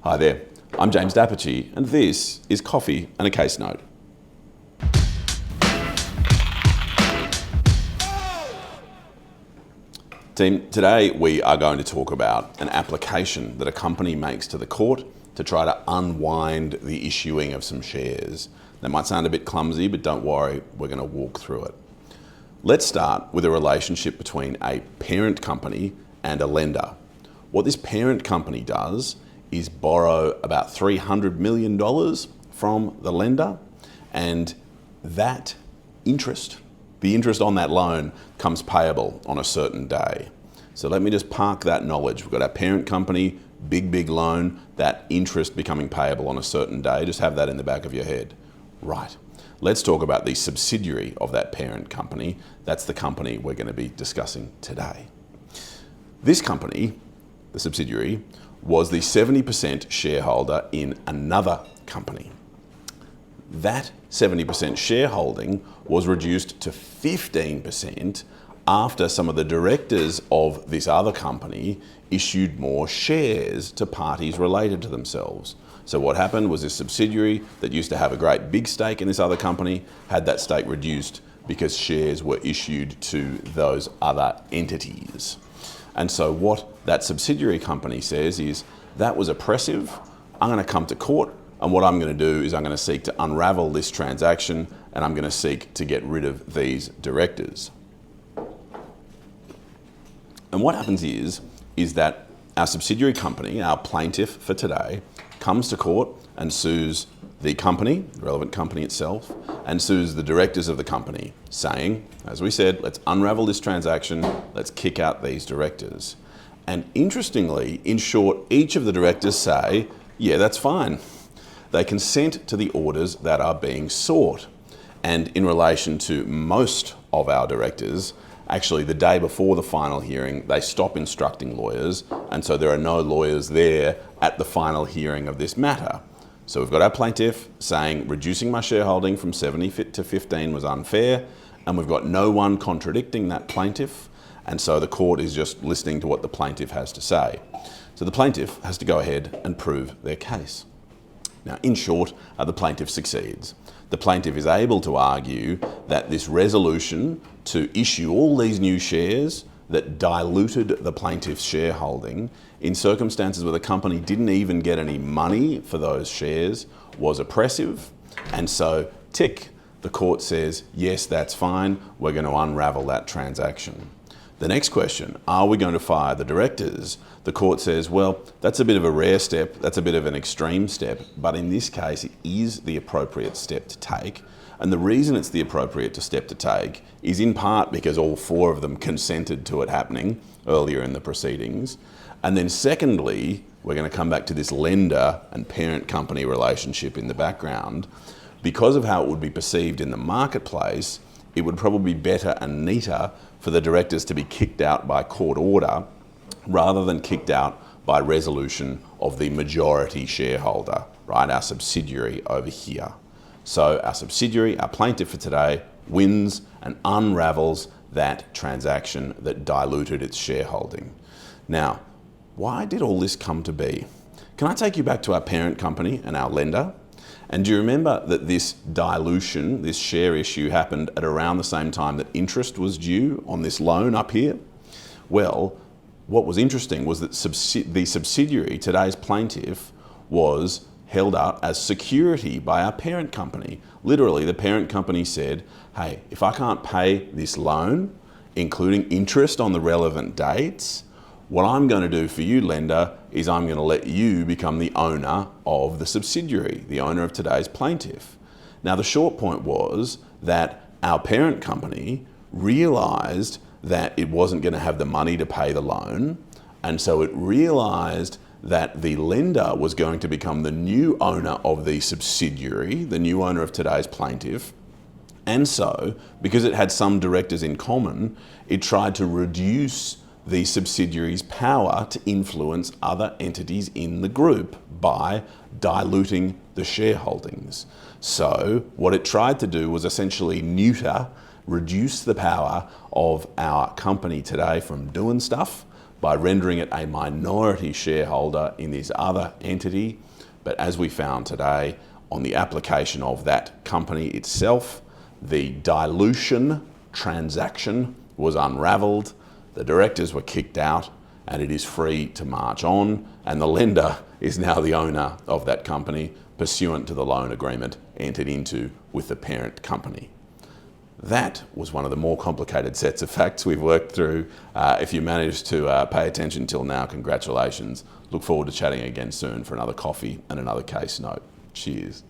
Hi there, I'm James Dapperchi, and this is Coffee and a Case Note. Team, today we are going to talk about an application that a company makes to the court to try to unwind the issuing of some shares. That might sound a bit clumsy, but don't worry, we're going to walk through it. Let's start with a relationship between a parent company and a lender. What this parent company does is borrow about $300 million from the lender, and that interest, the interest on that loan, comes payable on a certain day. So let me just park that knowledge. We've got our parent company, big loan, that interest becoming payable on a certain day. Just have that in the back of your head. Right. Let's talk about the subsidiary of that parent company. That's the company we're going to be discussing today. This company, the subsidiary, was the 70% shareholder in another company. That 70% shareholding was reduced to 15% after some of the directors of this other company issued more shares to parties related to themselves. So what happened was this subsidiary that used to have a great big stake in this other company had that stake reduced because shares were issued to those other entities. And so what that subsidiary company says is, that was oppressive, I'm going to come to court, and what I'm going to do is I'm going to seek to unravel this transaction, and I'm going to seek to get rid of these directors. And what happens is that our subsidiary company, our plaintiff for today, comes to court and sues the company, the relevant company itself, and sues the directors of the company, saying, as we said, let's unravel this transaction, let's kick out these directors. And interestingly, in short, each of the directors say, yeah, that's fine. They consent to the orders that are being sought. And in relation to most of our directors, actually the day before the final hearing, they stop instructing lawyers, and so there are no lawyers there at the final hearing of this matter. So we've got our plaintiff saying reducing my shareholding from 70 to 15 was unfair, and we've got no one contradicting that plaintiff, and so the court is just listening to what the plaintiff has to say. So the plaintiff has to go ahead and prove their case. Now, in short, the plaintiff succeeds. The plaintiff is able to argue that this resolution to issue all these new shares that diluted the plaintiff's shareholding in circumstances where the company didn't even get any money for those shares was oppressive. And so, tick, the court says, yes, that's fine, we're going to unravel that transaction. The next question, are we going to fire the directors? The court says, well, that's a bit of a rare step, that's a bit of an extreme step, but in this case, it is the appropriate step to take. And the reason it's the appropriate step to take is in part because all four of them consented to it happening earlier in the proceedings. And then secondly, we're going to come back to this lender and parent company relationship in the background. Because of how it would be perceived in the marketplace, it would probably be better and neater for the directors to be kicked out by court order rather than kicked out by resolution of the majority shareholder, right, our subsidiary over here. So our subsidiary, our plaintiff for today, wins and unravels that transaction that diluted its shareholding. Now, why did all this come to be? Can I take you back to our parent company and our lender? And do you remember that this dilution, this share issue, happened at around the same time that interest was due on this loan up here? Well, what was interesting was that the subsidiary, today's plaintiff, was held up as security by our parent company. Literally, the parent company said, hey, if I can't pay this loan, including interest on the relevant dates, what I'm going to do for you, lender, is I'm going to let you become the owner of the subsidiary, the owner of today's plaintiff. Now, the short point was that our parent company realized that it wasn't going to have the money to pay the loan, and so it realized that the lender was going to become the new owner of the subsidiary, the new owner of today's plaintiff. And so, because it had some directors in common, it tried to reduce the subsidiary's power to influence other entities in the group by diluting the shareholdings. So what it tried to do was essentially reduce the power of our company today from doing stuff by rendering it a minority shareholder in this other entity. But as we found today, on the application of that company itself, the dilution transaction was unravelled, the directors were kicked out, and it is free to march on, and the lender is now the owner of that company pursuant to the loan agreement entered into with the parent company. That was one of the more complicated sets of facts we've worked through. If you managed to pay attention till now, congratulations. Look forward to chatting again soon for another coffee and another case note. Cheers.